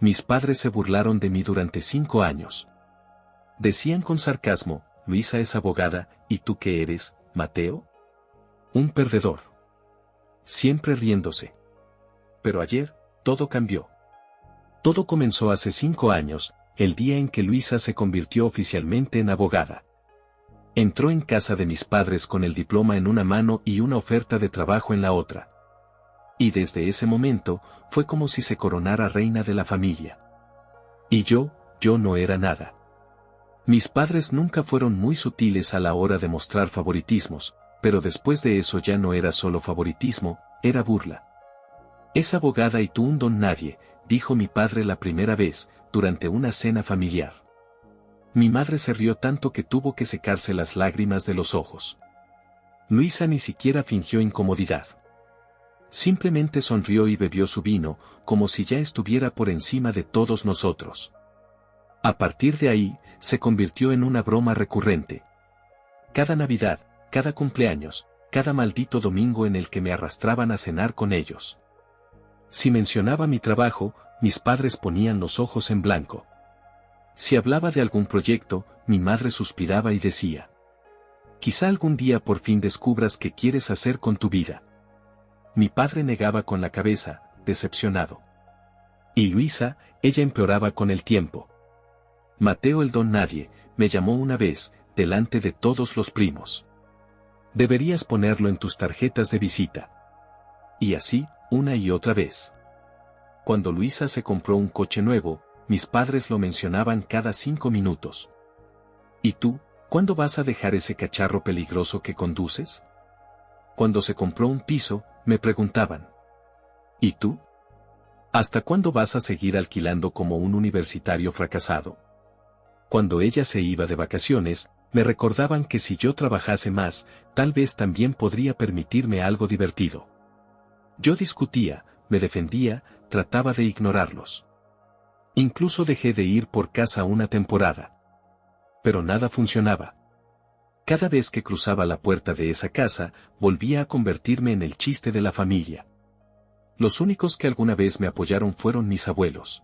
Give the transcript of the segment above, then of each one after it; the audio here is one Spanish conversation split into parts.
Mis padres se burlaron de mí durante 5 años. Decían con sarcasmo, Luisa es abogada, ¿y tú qué eres, Mateo? Un perdedor. Siempre riéndose. Pero ayer, todo cambió. Todo comenzó hace 5 años, el día en que Luisa se convirtió oficialmente en abogada. Entró en casa de mis padres con el diploma en una mano y una oferta de trabajo en la otra. Y desde ese momento, fue como si se coronara reina de la familia. Y yo no era nada. Mis padres nunca fueron muy sutiles a la hora de mostrar favoritismos, pero después de eso ya no era solo favoritismo, era burla. Es abogada y tú un don nadie, dijo mi padre la primera vez, durante una cena familiar. Mi madre se rió tanto que tuvo que secarse las lágrimas de los ojos. Luisa ni siquiera fingió incomodidad. Simplemente sonrió y bebió su vino, como si ya estuviera por encima de todos nosotros. A partir de ahí, se convirtió en una broma recurrente. Cada Navidad, cada cumpleaños, cada maldito domingo en el que me arrastraban a cenar con ellos. Si mencionaba mi trabajo, mis padres ponían los ojos en blanco. Si hablaba de algún proyecto, mi madre suspiraba y decía: quizá algún día por fin descubras qué quieres hacer con tu vida. Mi padre negaba con la cabeza, decepcionado. Y Luisa, ella empeoraba con el tiempo. Mateo el don nadie, me llamó una vez, delante de todos los primos. Deberías ponerlo en tus tarjetas de visita. Y así, una y otra vez. Cuando Luisa se compró un coche nuevo, mis padres lo mencionaban cada 5 minutos. ¿Y tú, cuándo vas a dejar ese cacharro peligroso que conduces? Cuando se compró un piso, me preguntaban. ¿Y tú? ¿Hasta cuándo vas a seguir alquilando como un universitario fracasado? Cuando ella se iba de vacaciones, me recordaban que si yo trabajase más, tal vez también podría permitirme algo divertido. Yo discutía, me defendía, trataba de ignorarlos. Incluso dejé de ir por casa una temporada. Pero nada funcionaba. Cada vez que cruzaba la puerta de esa casa, volvía a convertirme en el chiste de la familia. Los únicos que alguna vez me apoyaron fueron mis abuelos.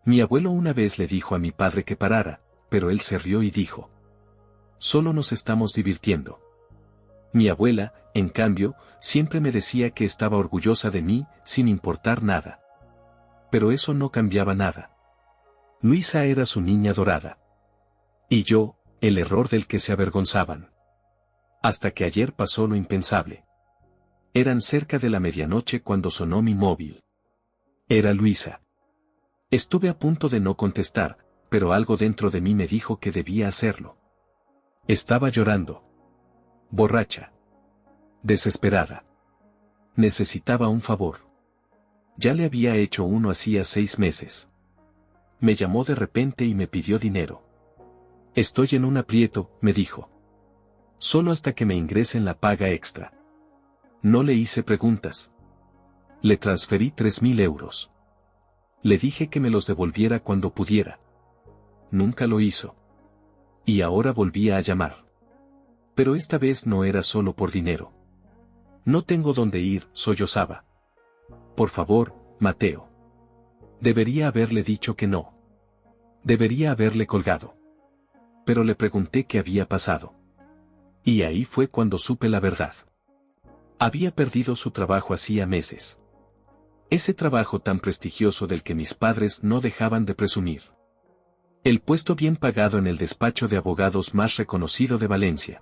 Mi abuelo una vez le dijo a mi padre que parara, pero él se rió y dijo: solo nos estamos divirtiendo. Mi abuela, en cambio, siempre me decía que estaba orgullosa de mí, sin importar nada. Pero eso no cambiaba nada. Luisa era su niña dorada. Y yo, el error del que se avergonzaban. Hasta que ayer pasó lo impensable. Eran cerca de la medianoche cuando sonó mi móvil. Era Luisa. Estuve a punto de no contestar, pero algo dentro de mí me dijo que debía hacerlo. Estaba llorando. Borracha. Desesperada. Necesitaba un favor. Ya le había hecho uno hacía 6 meses. Me llamó de repente y me pidió dinero. Estoy en un aprieto, me dijo. Solo hasta que me ingresen la paga extra. No le hice preguntas. Le transferí 3.000 euros. Le dije que me los devolviera cuando pudiera. Nunca lo hizo. Y ahora volvía a llamar. Pero esta vez no era solo por dinero. No tengo dónde ir, sollozaba. Por favor, Mateo. Debería haberle dicho que no. Debería haberle colgado. Pero le pregunté qué había pasado. Y ahí fue cuando supe la verdad. Había perdido su trabajo hacía meses. Ese trabajo tan prestigioso del que mis padres no dejaban de presumir. El puesto bien pagado en el despacho de abogados más reconocido de Valencia.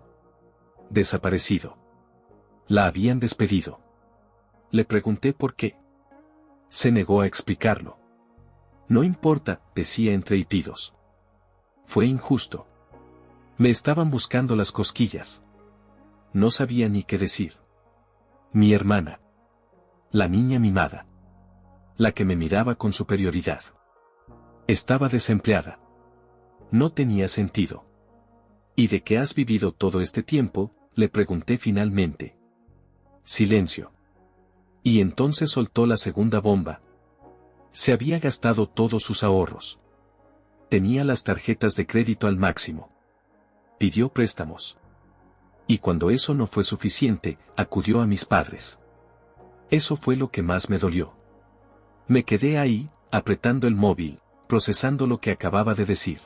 Desaparecido. La habían despedido. Le pregunté por qué. Se negó a explicarlo. No importa, decía entre hipidos. Fue injusto. Me estaban buscando las cosquillas. No sabía ni qué decir. Mi hermana. La niña mimada. La que me miraba con superioridad. Estaba desempleada. No tenía sentido. ¿Y de qué has vivido todo este tiempo?, le pregunté finalmente. Silencio. Y entonces soltó la segunda bomba. Se había gastado todos sus ahorros. Tenía las tarjetas de crédito al máximo. Pidió préstamos. Y cuando eso no fue suficiente, acudió a mis padres. Eso fue lo que más me dolió. Me quedé ahí, apretando el móvil, procesando lo que acababa de decir.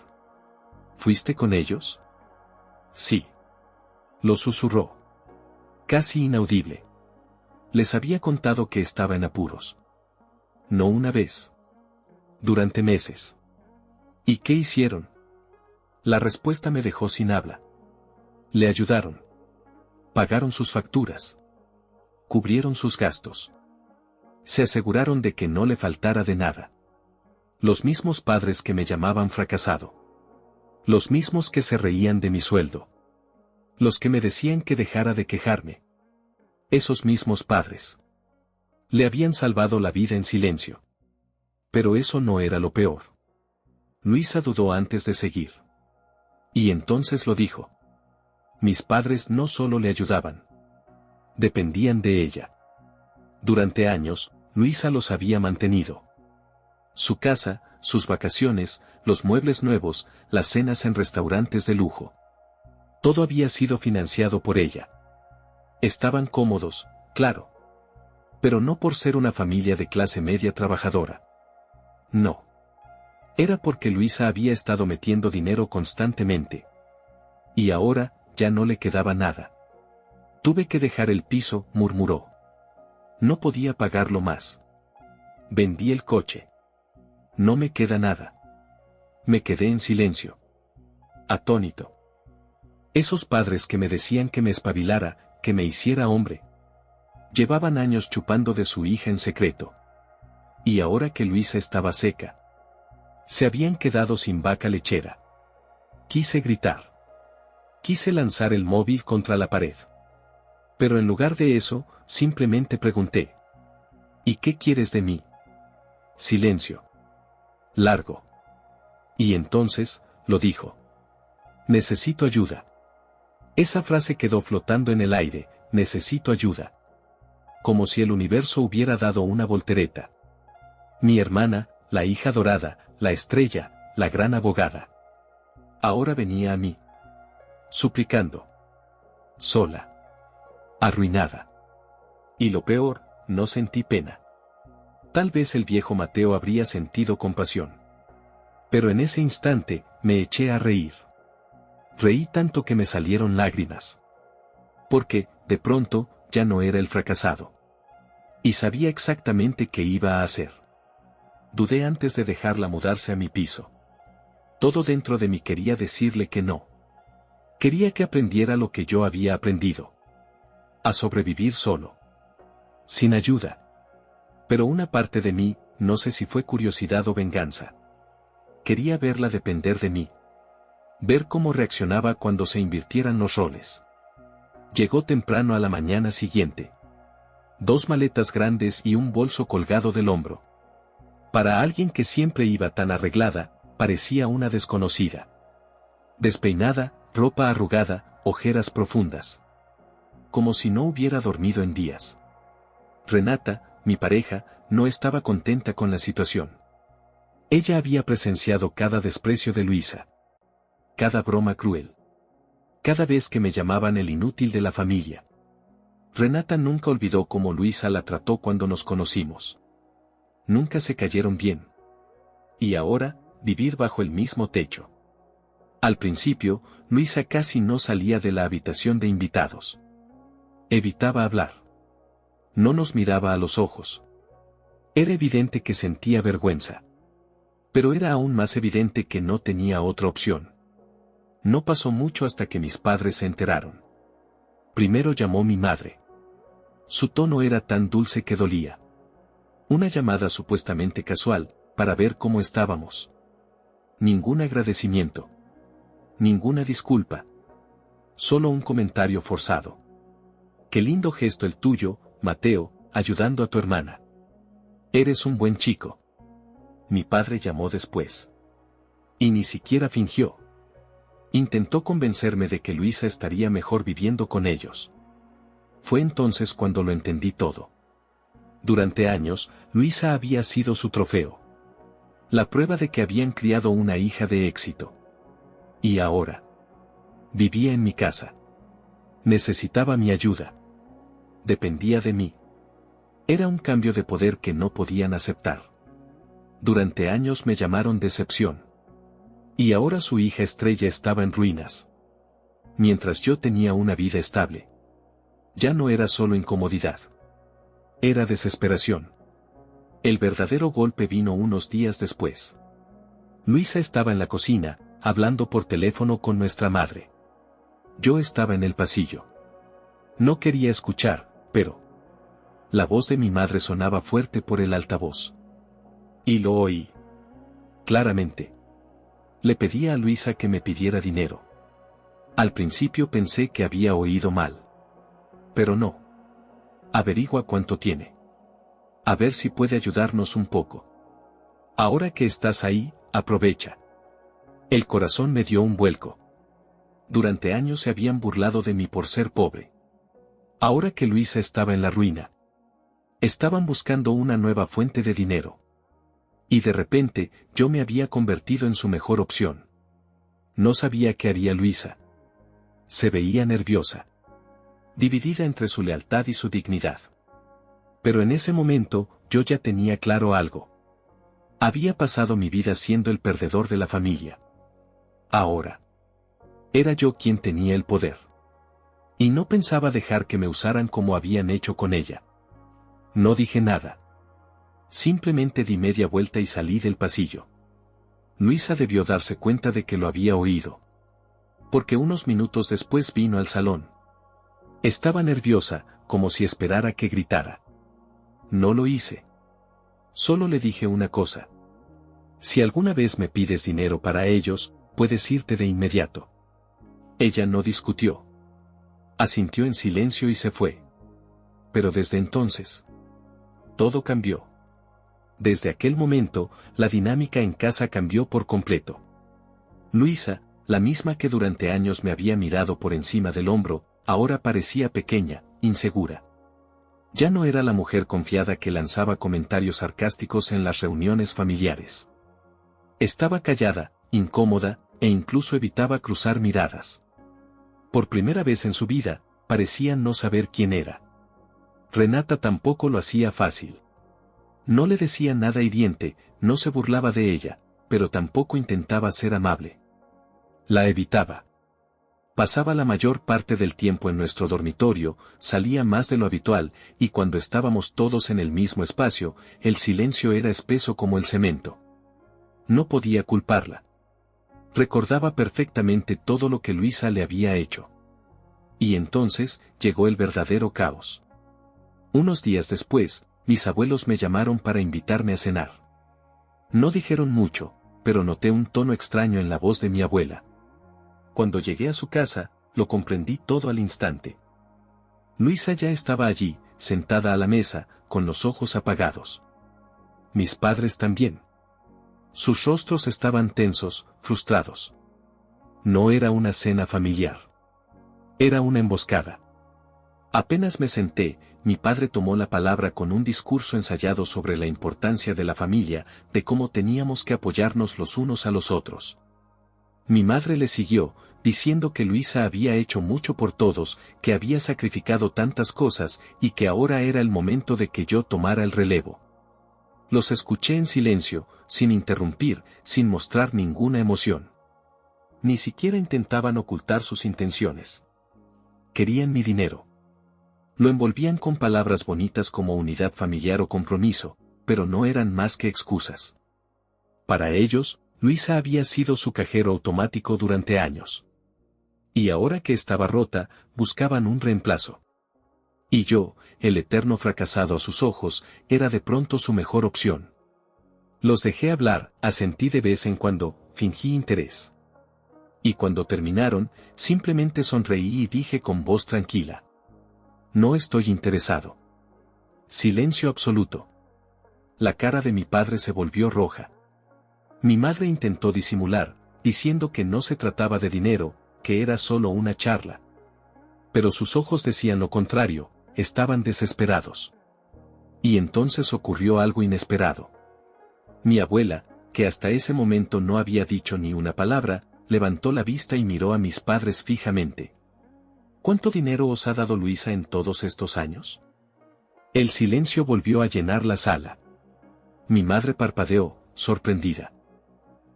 ¿Fuiste con ellos? Sí. Lo susurró. Casi inaudible. Les había contado que estaba en apuros. No una vez. Durante meses. ¿Y qué hicieron? La respuesta me dejó sin habla. Le ayudaron. Pagaron sus facturas. Cubrieron sus gastos. Se aseguraron de que no le faltara de nada. Los mismos padres que me llamaban fracasado. Los mismos que se reían de mi sueldo. Los que me decían que dejara de quejarme. Esos mismos padres. Le habían salvado la vida en silencio. Pero eso no era lo peor. Luisa dudó antes de seguir. Y entonces lo dijo. Mis padres no solo le ayudaban. Dependían de ella. Durante años, Luisa los había mantenido. Su casa, sus vacaciones, los muebles nuevos, las cenas en restaurantes de lujo. Todo había sido financiado por ella. Estaban cómodos, claro. Pero no por ser una familia de clase media trabajadora. No. Era porque Luisa había estado metiendo dinero constantemente. Y ahora, ya no le quedaba nada. Tuve que dejar el piso, murmuró. No podía pagarlo más. Vendí el coche. No me queda nada. Me quedé en silencio. Atónito. Esos padres que me decían que me espabilara, que me hiciera hombre. Llevaban años chupando de su hija en secreto. Y ahora que Luisa estaba seca. Se habían quedado sin vaca lechera. Quise gritar. Quise lanzar el móvil contra la pared. Pero en lugar de eso, simplemente pregunté. ¿Y qué quieres de mí? Silencio. Largo. Y entonces, lo dijo. Necesito ayuda. Esa frase quedó flotando en el aire, necesito ayuda. Como si el universo hubiera dado una voltereta. Mi hermana, la hija dorada, la estrella, la gran abogada. Ahora venía a mí. Suplicando. Sola. Arruinada. Y lo peor, no sentí pena. Tal vez el viejo Mateo habría sentido compasión. Pero en ese instante, me eché a reír. Reí tanto que me salieron lágrimas. Porque, de pronto, ya no era el fracasado. Y sabía exactamente qué iba a hacer. Dudé antes de dejarla mudarse a mi piso. Todo dentro de mí quería decirle que no. Quería que aprendiera lo que yo había aprendido. A sobrevivir solo. Sin ayuda. Pero una parte de mí, no sé si fue curiosidad o venganza. Quería verla depender de mí. Ver cómo reaccionaba cuando se invirtieran los roles. Llegó temprano a la mañana siguiente. 2 maletas grandes y un bolso colgado del hombro. Para alguien que siempre iba tan arreglada, parecía una desconocida. Despeinada, ropa arrugada, ojeras profundas. Como si no hubiera dormido en días. Renata, mi pareja, no estaba contenta con la situación. Ella había presenciado cada desprecio de Luisa. Cada broma cruel. Cada vez que me llamaban el inútil de la familia. Renata nunca olvidó cómo Luisa la trató cuando nos conocimos. Nunca se cayeron bien. Y ahora, vivir bajo el mismo techo. Al principio, Luisa casi no salía de la habitación de invitados. Evitaba hablar. No nos miraba a los ojos. Era evidente que sentía vergüenza. Pero era aún más evidente que no tenía otra opción. No pasó mucho hasta que mis padres se enteraron. Primero llamó mi madre. Su tono era tan dulce que dolía. Una llamada supuestamente casual, para ver cómo estábamos. Ningún agradecimiento. Ninguna disculpa. Solo un comentario forzado. Qué lindo gesto el tuyo, Mateo, ayudando a tu hermana. Eres un buen chico. Mi padre llamó después. Y ni siquiera fingió. Intentó convencerme de que Luisa estaría mejor viviendo con ellos. Fue entonces cuando lo entendí todo. Durante años, Luisa había sido su trofeo. La prueba de que habían criado una hija de éxito. Y ahora. Vivía en mi casa. Necesitaba mi ayuda. Dependía de mí. Era un cambio de poder que no podían aceptar. Durante años me llamaron decepción. Y ahora su hija estrella estaba en ruinas. Mientras yo tenía una vida estable. Ya no era solo incomodidad. Era desesperación. El verdadero golpe vino unos días después. Luisa estaba en la cocina, hablando por teléfono con nuestra madre. Yo estaba en el pasillo. No quería escuchar, pero la voz de mi madre sonaba fuerte por el altavoz. Y lo oí. Claramente. Le pedía a Luisa que me pidiera dinero. Al principio pensé que había oído mal. Pero no. Averigua cuánto tiene. A ver si puede ayudarnos un poco. Ahora que estás ahí, aprovecha. El corazón me dio un vuelco. Durante años se habían burlado de mí por ser pobre. Ahora que Luisa estaba en la ruina. Estaban buscando una nueva fuente de dinero. Y de repente, yo me había convertido en su mejor opción. No sabía qué haría Luisa. Se veía nerviosa. Dividida entre su lealtad y su dignidad. Pero en ese momento, yo ya tenía claro algo. Había pasado mi vida siendo el perdedor de la familia. Ahora. Era yo quien tenía el poder. Y no pensaba dejar que me usaran como habían hecho con ella. No dije nada. Simplemente di media vuelta y salí del pasillo. Luisa debió darse cuenta de que lo había oído. Porque unos minutos después vino al salón. Estaba nerviosa, como si esperara que gritara. No lo hice. Solo le dije una cosa. Si alguna vez me pides dinero para ellos, puedes irte de inmediato. Ella no discutió. Asintió en silencio y se fue. Pero desde entonces, todo cambió. Desde aquel momento, la dinámica en casa cambió por completo. Luisa, la misma que durante años me había mirado por encima del hombro, ahora parecía pequeña, insegura. Ya no era la mujer confiada que lanzaba comentarios sarcásticos en las reuniones familiares. Estaba callada, incómoda, e incluso evitaba cruzar miradas. Por primera vez en su vida, parecía no saber quién era. Renata tampoco lo hacía fácil. No le decía nada hiriente, no se burlaba de ella, pero tampoco intentaba ser amable. La evitaba. Pasaba la mayor parte del tiempo en nuestro dormitorio, salía más de lo habitual, y cuando estábamos todos en el mismo espacio, el silencio era espeso como el cemento. No podía culparla. Recordaba perfectamente todo lo que Luisa le había hecho. Y entonces, llegó el verdadero caos. Unos días después, mis abuelos me llamaron para invitarme a cenar. No dijeron mucho, pero noté un tono extraño en la voz de mi abuela. Cuando llegué a su casa, lo comprendí todo al instante. Luisa ya estaba allí, sentada a la mesa, con los ojos apagados. Mis padres también. Sus rostros estaban tensos, frustrados. No era una cena familiar. Era una emboscada. Apenas me senté, mi padre tomó la palabra con un discurso ensayado sobre la importancia de la familia, de cómo teníamos que apoyarnos los unos a los otros. Mi madre le siguió, diciendo que Luisa había hecho mucho por todos, que había sacrificado tantas cosas, y que ahora era el momento de que yo tomara el relevo. Los escuché en silencio, sin interrumpir, sin mostrar ninguna emoción. Ni siquiera intentaban ocultar sus intenciones. Querían mi dinero. Lo envolvían con palabras bonitas como unidad familiar o compromiso, pero no eran más que excusas. Para ellos, Luisa había sido su cajero automático durante años. Y ahora que estaba rota, buscaban un reemplazo. Y yo, el eterno fracasado a sus ojos, era de pronto su mejor opción. Los dejé hablar, asentí de vez en cuando, fingí interés. Y cuando terminaron, simplemente sonreí y dije con voz tranquila: no estoy interesado. Silencio absoluto. La cara de mi padre se volvió roja. Mi madre intentó disimular, diciendo que no se trataba de dinero, que era solo una charla. Pero sus ojos decían lo contrario, estaban desesperados. Y entonces ocurrió algo inesperado. Mi abuela, que hasta ese momento no había dicho ni una palabra, levantó la vista y miró a mis padres fijamente. ¿Cuánto dinero os ha dado Luisa en todos estos años? El silencio volvió a llenar la sala. Mi madre parpadeó, sorprendida.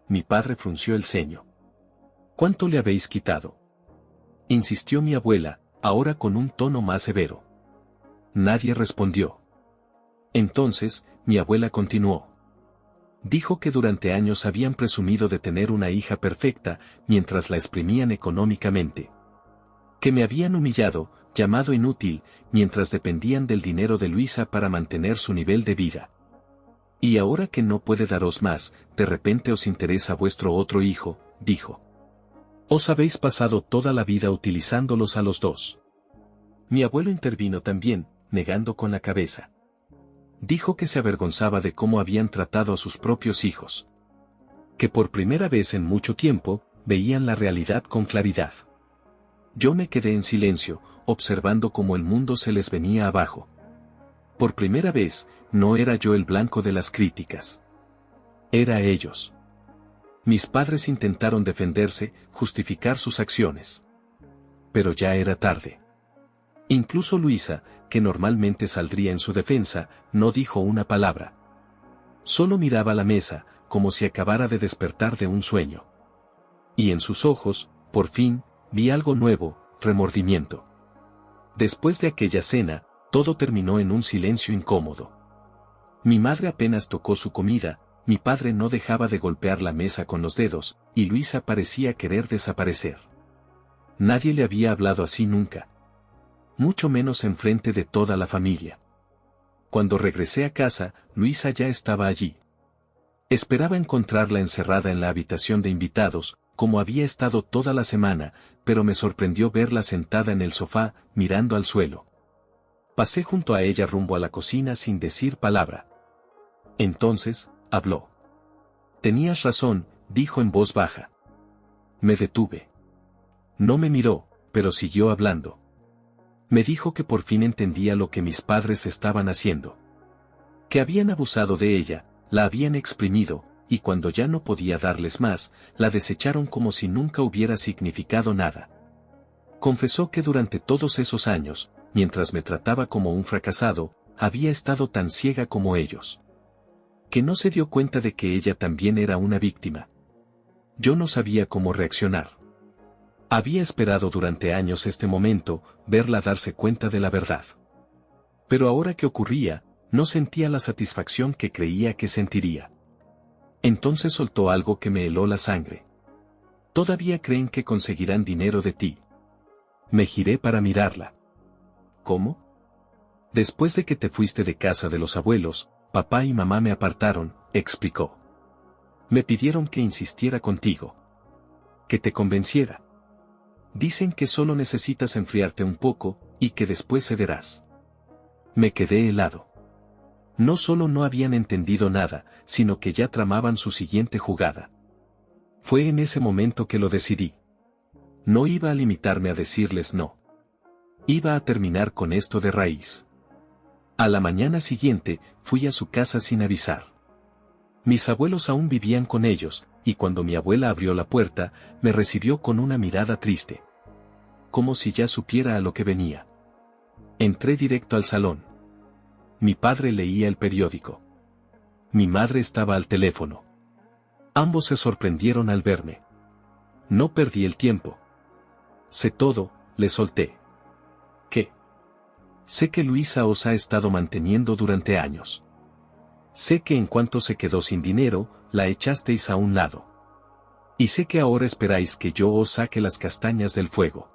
Mi padre frunció el ceño. ¿Cuánto le habéis quitado?, insistió mi abuela, ahora con un tono más severo. Nadie respondió. Entonces, mi abuela continuó. Dijo que durante años habían presumido de tener una hija perfecta, mientras la exprimían económicamente. Que me habían humillado, llamado inútil, mientras dependían del dinero de Luisa para mantener su nivel de vida. Y ahora que no puede daros más, de repente os interesa vuestro otro hijo, dijo. Os habéis pasado toda la vida utilizándolos a los dos. Mi abuelo intervino también, negando con la cabeza. Dijo que se avergonzaba de cómo habían tratado a sus propios hijos. Que por primera vez en mucho tiempo, veían la realidad con claridad. Yo me quedé en silencio, observando cómo el mundo se les venía abajo. Por primera vez, no era yo el blanco de las críticas. Era ellos. Mis padres intentaron defenderse, justificar sus acciones. Pero ya era tarde. Incluso Luisa, que normalmente saldría en su defensa, no dijo una palabra. Solo miraba la mesa, como si acabara de despertar de un sueño. Y en sus ojos, por fin, vi algo nuevo, remordimiento. Después de aquella cena, todo terminó en un silencio incómodo. Mi madre apenas tocó su comida, mi padre no dejaba de golpear la mesa con los dedos, y Luisa parecía querer desaparecer. Nadie le había hablado así nunca. Mucho menos enfrente de toda la familia. Cuando regresé a casa, Luisa ya estaba allí. Esperaba encontrarla encerrada en la habitación de invitados, como había estado toda la semana, pero me sorprendió verla sentada en el sofá, mirando al suelo. Pasé junto a ella rumbo a la cocina sin decir palabra. Entonces, habló. Tenías razón, dijo en voz baja. Me detuve. No me miró, pero siguió hablando. Me dijo que por fin entendía lo que mis padres estaban haciendo. Que habían abusado de ella, la habían exprimido, y cuando ya no podía darles más, la desecharon como si nunca hubiera significado nada. Confesó que durante todos esos años, mientras me trataba como un fracasado, había estado tan ciega como ellos. Que no se dio cuenta de que ella también era una víctima. Yo no sabía cómo reaccionar. Había esperado durante años este momento, verla darse cuenta de la verdad. Pero ahora que ocurría, no sentía la satisfacción que creía que sentiría. Entonces soltó algo que me heló la sangre. Todavía creen que conseguirán dinero de ti. Me giré para mirarla. ¿Cómo? Después de que te fuiste de casa de los abuelos, papá y mamá me apartaron, explicó. Me pidieron que insistiera contigo. Que te convenciera. Dicen que solo necesitas enfriarte un poco, y que después cederás. Me quedé helado. No solo no habían entendido nada, sino que ya tramaban su siguiente jugada. Fue en ese momento que lo decidí. No iba a limitarme a decirles no. Iba a terminar con esto de raíz. A la mañana siguiente, fui a su casa sin avisar. Mis abuelos aún vivían con ellos, y cuando mi abuela abrió la puerta, me recibió con una mirada triste. Como si ya supiera a lo que venía. Entré directo al salón. Mi padre leía el periódico. Mi madre estaba al teléfono. Ambos se sorprendieron al verme. No perdí el tiempo. Sé todo, le solté. ¿Qué? Sé que Luisa os ha estado manteniendo durante años. Sé que en cuanto se quedó sin dinero, la echasteis a un lado. Y sé que ahora esperáis que yo os saque las castañas del fuego.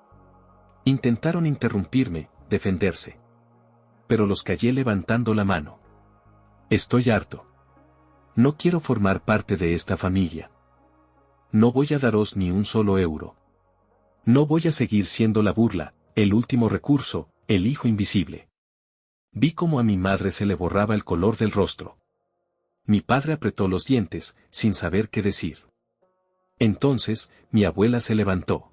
Intentaron interrumpirme, defenderse. Pero los callé levantando la mano. Estoy harto. No quiero formar parte de esta familia. No voy a daros ni un solo euro. No voy a seguir siendo la burla, el último recurso, el hijo invisible. Vi cómo a mi madre se le borraba el color del rostro. Mi padre apretó los dientes, sin saber qué decir. Entonces, mi abuela se levantó.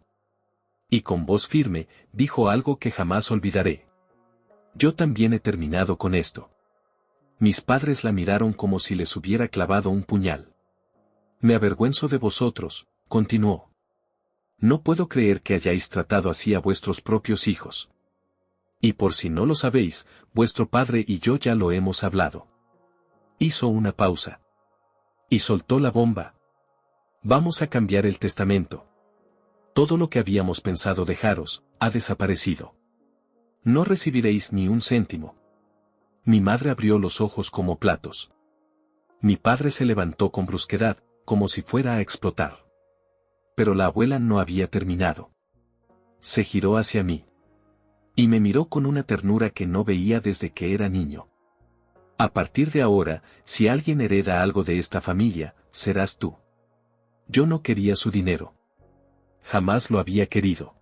Y con voz firme, dijo algo que jamás olvidaré. Yo también he terminado con esto. Mis padres la miraron como si les hubiera clavado un puñal. Me avergüenzo de vosotros, continuó. No puedo creer que hayáis tratado así a vuestros propios hijos. Y por si no lo sabéis, vuestro padre y yo ya lo hemos hablado. Hizo una pausa. Y soltó la bomba. Vamos a cambiar el testamento. Todo lo que habíamos pensado dejaros, ha desaparecido. No recibiréis ni un céntimo. Mi madre abrió los ojos como platos. Mi padre se levantó con brusquedad, como si fuera a explotar. Pero la abuela no había terminado. Se giró hacia mí. Y me miró con una ternura que no veía desde que era niño. A partir de ahora, si alguien hereda algo de esta familia, serás tú. Yo no quería su dinero. Jamás lo había querido.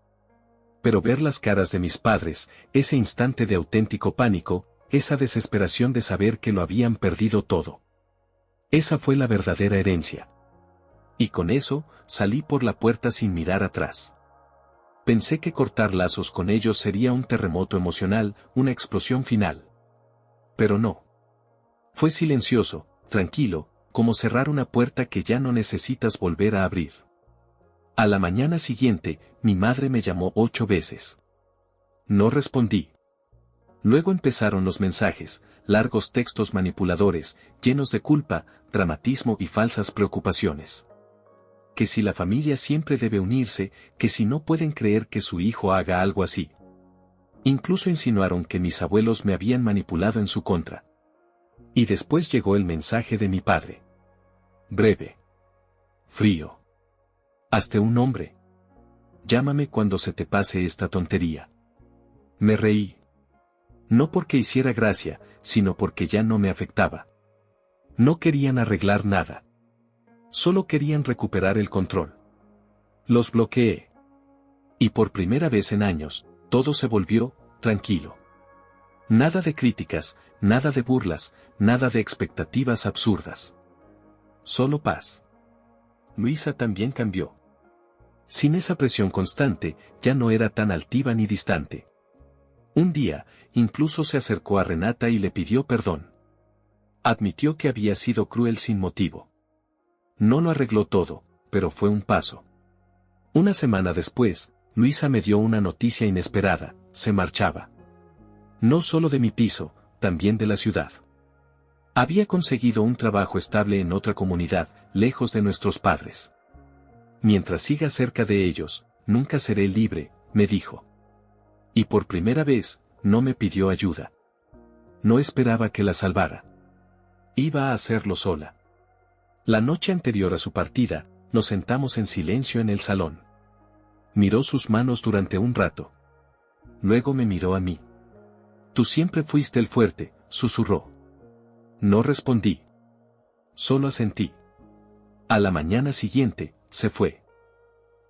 Pero ver las caras de mis padres, ese instante de auténtico pánico, esa desesperación de saber que lo habían perdido todo. Esa fue la verdadera herencia. Y con eso, salí por la puerta sin mirar atrás. Pensé que cortar lazos con ellos sería un terremoto emocional, una explosión final. Pero no. Fue silencioso, tranquilo, como cerrar una puerta que ya no necesitas volver a abrir. A la mañana siguiente, mi madre me llamó 8 veces. No respondí. Luego empezaron los mensajes, largos textos manipuladores, llenos de culpa, dramatismo y falsas preocupaciones. Que si la familia siempre debe unirse, que si no pueden creer que su hijo haga algo así. Incluso insinuaron que mis abuelos me habían manipulado en su contra. Y después llegó el mensaje de mi padre. Breve. Frío. Hazte un hombre. Llámame cuando se te pase esta tontería. Me reí. No porque hiciera gracia, sino porque ya no me afectaba. No querían arreglar nada. Solo querían recuperar el control. Los bloqueé. Y por primera vez en años, todo se volvió tranquilo. Nada de críticas, nada de burlas, nada de expectativas absurdas. Solo paz. Luisa también cambió. Sin esa presión constante, ya no era tan altiva ni distante. Un día, incluso se acercó a Renata y le pidió perdón. Admitió que había sido cruel sin motivo. No lo arregló todo, pero fue un paso. Una semana después, Luisa me dio una noticia inesperada: se marchaba. No solo de mi piso, también de la ciudad. Había conseguido un trabajo estable en otra comunidad, lejos de nuestros padres. Mientras siga cerca de ellos, nunca seré libre, me dijo. Y por primera vez, no me pidió ayuda. No esperaba que la salvara. Iba a hacerlo sola. La noche anterior a su partida, nos sentamos en silencio en el salón. Miró sus manos durante un rato. Luego me miró a mí. Tú siempre fuiste el fuerte, susurró. No respondí. Solo asentí. A la mañana siguiente, se fue.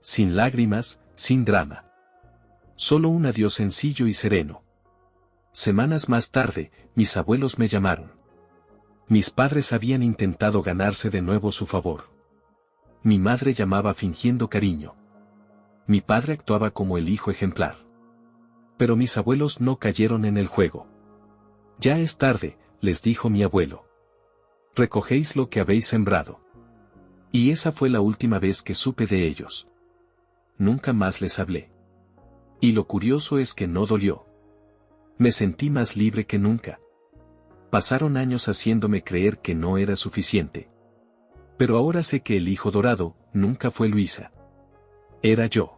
Sin lágrimas, sin drama. Solo un adiós sencillo y sereno. Semanas más tarde, mis abuelos me llamaron. Mis padres habían intentado ganarse de nuevo su favor. Mi madre llamaba fingiendo cariño. Mi padre actuaba como el hijo ejemplar. Pero mis abuelos no cayeron en el juego. Ya es tarde, les dijo mi abuelo. Recogéis lo que habéis sembrado. Y esa fue la última vez que supe de ellos. Nunca más les hablé. Y lo curioso es que no dolió. Me sentí más libre que nunca. Pasaron años haciéndome creer que no era suficiente. Pero ahora sé que el hijo dorado nunca fue Luisa. Era yo.